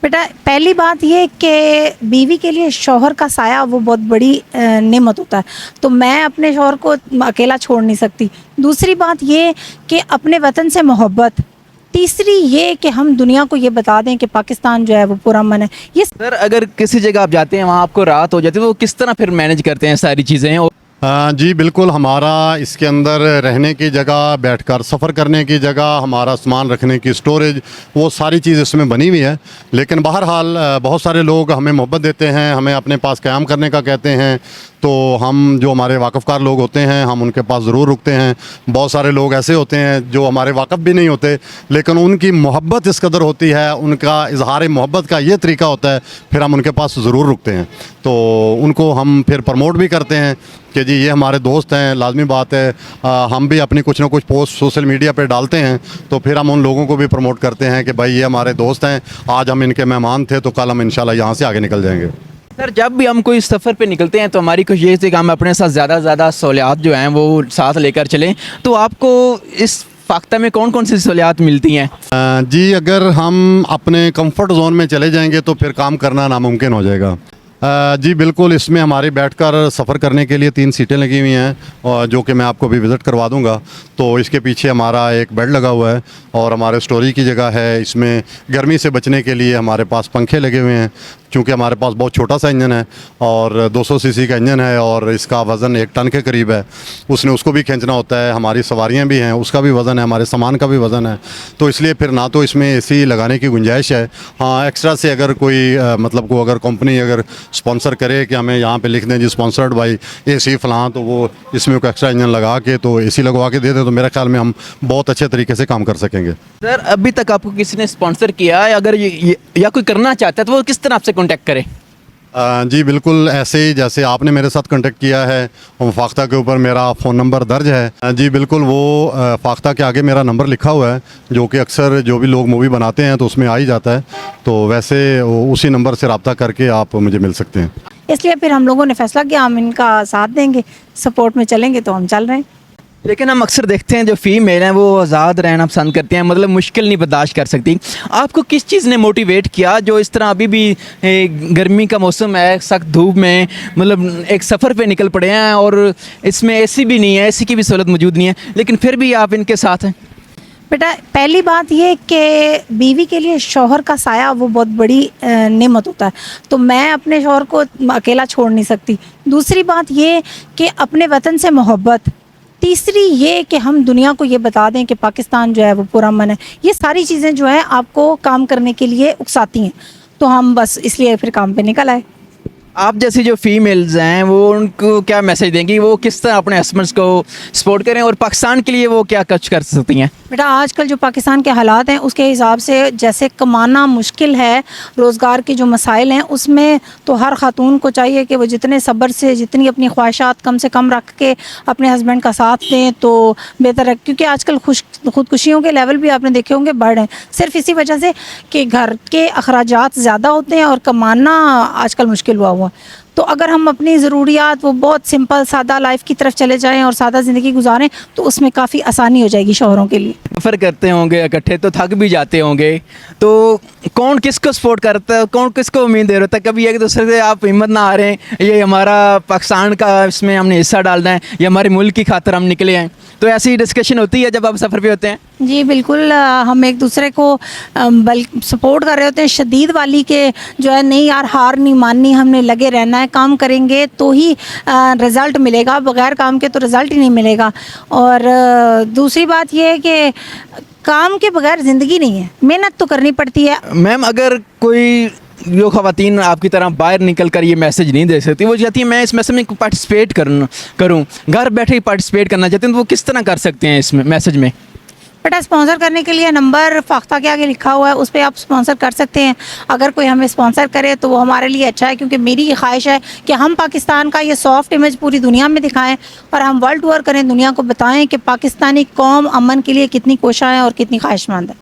بیٹا پہلی بات یہ کہ بیوی کے لیے شوہر کا سایہ وہ بہت بڑی نعمت ہوتا ہے، تو میں اپنے شوہر کو اکیلا چھوڑ نہیں سکتی۔ دوسری بات یہ کہ اپنے وطن سے محبت، تیسری یہ کہ ہم دنیا کو یہ بتا دیں کہ پاکستان جو ہے وہ پرامن ہے۔ یہ سر اگر کسی جگہ آپ جاتے ہیں وہاں آپ کو رات ہو جاتی ہے، وہ کس طرح پھر مینیج کرتے ہیں ساری چیزیں؟ جی بالکل، ہمارا اس کے اندر رہنے کی جگہ، بیٹھ کر سفر کرنے کی جگہ، ہمارا سامان رکھنے کی سٹوریج، وہ ساری چیز اس میں بنی ہوئی ہے۔ لیکن بہرحال بہت سارے لوگ ہمیں محبت دیتے ہیں، ہمیں اپنے پاس قیام کرنے کا کہتے ہیں، تو ہم جو ہمارے واقف کار لوگ ہوتے ہیں ہم ان کے پاس ضرور رکتے ہیں۔ بہت سارے لوگ ایسے ہوتے ہیں جو ہمارے واقف بھی نہیں ہوتے، لیکن ان کی محبت اس قدر ہوتی ہے، ان کا اظہار محبت کا یہ طریقہ ہوتا ہے، پھر ہم ان کے پاس ضرور رکتے ہیں۔ تو ان کو ہم پھر پروموٹ بھی کرتے ہیں کہ جی یہ ہمارے دوست ہیں۔ لازمی بات ہے ہم بھی اپنی کچھ نہ کچھ پوسٹ سوشل میڈیا پہ ڈالتے ہیں، تو پھر ہم ان لوگوں کو بھی پروموٹ کرتے ہیں کہ بھائی یہ ہمارے دوست ہیں، آج ہم ان کے مہمان تھے تو کل ہم انشاءاللہ یہاں سے آگے نکل جائیں گے۔ سر جب بھی ہم کوئی سفر پہ نکلتے ہیں تو ہماری کوشش یہ تھی کہ ہم اپنے ساتھ زیادہ سے زیادہ سہولیات جو ہیں وہ ساتھ لے کر چلیں، تو آپ کو اس فاختہ میں کون کون سی سہولیات ملتی ہیں؟ جی اگر ہم اپنے کمفرٹ زون میں چلے جائیں گے تو پھر کام کرنا ناممکن ہو جائے گا۔ جی بالکل، اس میں ہماری بیٹھ کر سفر کرنے کے لیے 3 سیٹیں لگی ہوئی ہیں، اور جو کہ میں آپ کو بھی وزٹ کروا دوں گا۔ تو اس کے پیچھے ہمارا ایک بیڈ لگا ہوا ہے اور ہمارے سٹوری کی جگہ ہے۔ اس میں گرمی سے بچنے کے لیے ہمارے پاس پنکھے لگے ہوئے ہیں، چونکہ ہمارے پاس بہت چھوٹا سا انجن ہے اور 200 cc کا انجن ہے اور اس کا وزن 1 ٹن کے قریب ہے۔ اس کو بھی کھینچنا ہوتا ہے، ہماری سواریاں بھی ہیں، اس کا بھی وزن ہے، ہمارے سامان کا بھی وزن ہے، تو اس لیے پھر نہ تو اس میں اے سی لگانے کی گنجائش ہے۔ ہاں ایکسٹرا سے اگر کوئی مطلب کو اگر کمپنی اگر اسپانسر کرے کہ ہمیں یہاں پہ لکھ دیں جی اسپانسرڈ بائی اے سی فلاں، تو وہ اس میں کوئی ایکسٹرا انجن لگا کے تو اے سی لگوا کے دے دیں، تو میرے خیال میں ہم بہت اچھے طریقے سے کام کر سکیں گے۔ سر ابھی تک آپ کو کسی نے اسپانسر کیا ہے؟ اگر یا کوئی کرنا چاہتا ہے تو وہ کس طرح آپ سے کانٹیکٹ کرے؟ جی بالکل، ایسے ہی جیسے آپ نے میرے ساتھ کنٹیکٹ کیا ہے، فاختہ کے اوپر میرا فون نمبر درج ہے۔ جی بالکل، وہ فاختہ کے آگے میرا نمبر لکھا ہوا ہے، جو کہ اکثر جو بھی لوگ مووی بناتے ہیں تو اس میں آ ہی جاتا ہے، تو ویسے اسی نمبر سے رابطہ کر کے آپ مجھے مل سکتے ہیں۔ اس لیے پھر ہم لوگوں نے فیصلہ کیا ہم ان کا ساتھ دیں گے، سپورٹ میں چلیں گے، تو ہم چل رہے ہیں۔ لیکن ہم اکثر دیکھتے ہیں جو فیمیل ہیں وہ آزاد رہنا پسند کرتے ہیں، مطلب مشکل نہیں برداشت کر سکتی۔ آپ کو کس چیز نے موٹیویٹ کیا جو اس طرح ابھی بھی گرمی کا موسم ہے، سخت دھوپ میں مطلب ایک سفر پہ نکل پڑے ہیں اور اس میں اے سی بھی نہیں ہے، اے سی کی بھی سہولت موجود نہیں ہے، لیکن پھر بھی آپ ان کے ساتھ ہیں؟ بیٹا پہلی بات یہ کہ بیوی کے لیے شوہر کا سایہ وہ بہت بڑی نعمت ہوتا ہے، تو میں اپنے شوہر کو اکیلا چھوڑ نہیں سکتی۔ دوسری بات یہ کہ اپنے وطن سے محبت، تیسری یہ کہ ہم دنیا کو یہ بتا دیں کہ پاکستان جو ہے وہ پرامن ہے۔ یہ ساری چیزیں جو ہیں آپ کو کام کرنے کے لیے اکساتی ہیں، تو ہم بس اس لیے پھر کام پہ نکل آئے۔ آپ جیسی جو فیمیلز ہیں وہ ان کو کیا میسج دیں گی؟ وہ کس طرح اپنے ہسبینڈس کو سپورٹ کریں اور پاکستان کے لیے وہ کیا کچھ کر سکتی ہیں؟ بیٹا آج کل جو پاکستان کے حالات ہیں اس کے حساب سے جیسے کمانا مشکل ہے، روزگار کے جو مسائل ہیں اس میں تو ہر خاتون کو چاہیے کہ وہ جتنے صبر سے، جتنی اپنی خواہشات کم سے کم رکھ کے اپنے ہسبینڈ کا ساتھ دیں تو بہتر ہے، کیونکہ آج کل خودکشیوں کے لیول بھی آپ نے دیکھے ہوں گے بڑھ ہیں، صرف اسی وجہ سے کہ گھر کے اخراجات زیادہ ہوتے ہیں اور کمانا آج کل مشکل ہوا۔ تو اگر ہم اپنی ضروریات وہ بہت سمپل سادہ لائف کی طرف چلے جائیں اور سادہ زندگی گزاریں تو اس میں کافی آسانی ہو جائے گی شوہروں کے لیے۔ سفر کرتے ہوں گے اکٹھے تو تھک بھی جاتے ہوں گے، تو کون کس کو سپورٹ کرتا ہے، کون کس کو امید دے رہا ہے؟ کبھی ایک دوسرے سے آپ ہمت نہ ہاریں، یہ ہمارا پاکستان کا اس میں ہم نے حصہ ڈالنا ہے، یہ ہمارے ملک کی خاطر ہم نکلے ہیں، تو ایسی ڈسکشن ہوتی ہے جب آپ سفر پہ ہوتے ہیں؟ جی بالکل، ہم ایک دوسرے کو سپورٹ کر رہے ہوتے ہیں شدید والی کہ جو ہے نہیں یار ہار نہیں ماننی، ہم نے لگے رہنا ہے، کام کریں گے تو ہی رزلٹ ملے گا، بغیر کام کے تو رزلٹ ہی نہیں ملے گا۔ اور دوسری بات یہ ہے کہ کام کے بغیر زندگی نہیں ہے، محنت تو کرنی پڑتی ہے۔ میم اگر کوئی جو خواتین آپ کی طرح باہر نکل کر یہ میسج نہیں دے سکتی، وہ چاہتی ہیں میں اس میسج میں پارٹیسپیٹ کروں، گھر بیٹھے ہی پارٹیسپیٹ کرنا چاہتے ہیں، تو وہ کس طرح کر سکتے ہیں اس میں میسج میں؟ بیٹا اسپانسر کرنے کے لیے نمبر فاختہ کے آگے لکھا ہوا ہے، اس پہ آپ اسپانسر کر سکتے ہیں۔ اگر کوئی ہمیں اسپانسر کرے تو وہ ہمارے لیے اچھا ہے، کیونکہ میری یہ خواہش ہے کہ ہم پاکستان کا یہ سافٹ امیج پوری دنیا میں دکھائیں اور ہم ورلڈ ٹور کریں، دنیا کو بتائیں کہ پاکستانی قوم امن کے لیے کتنی کوشاں ہے اور کتنی خواہش مند ہے۔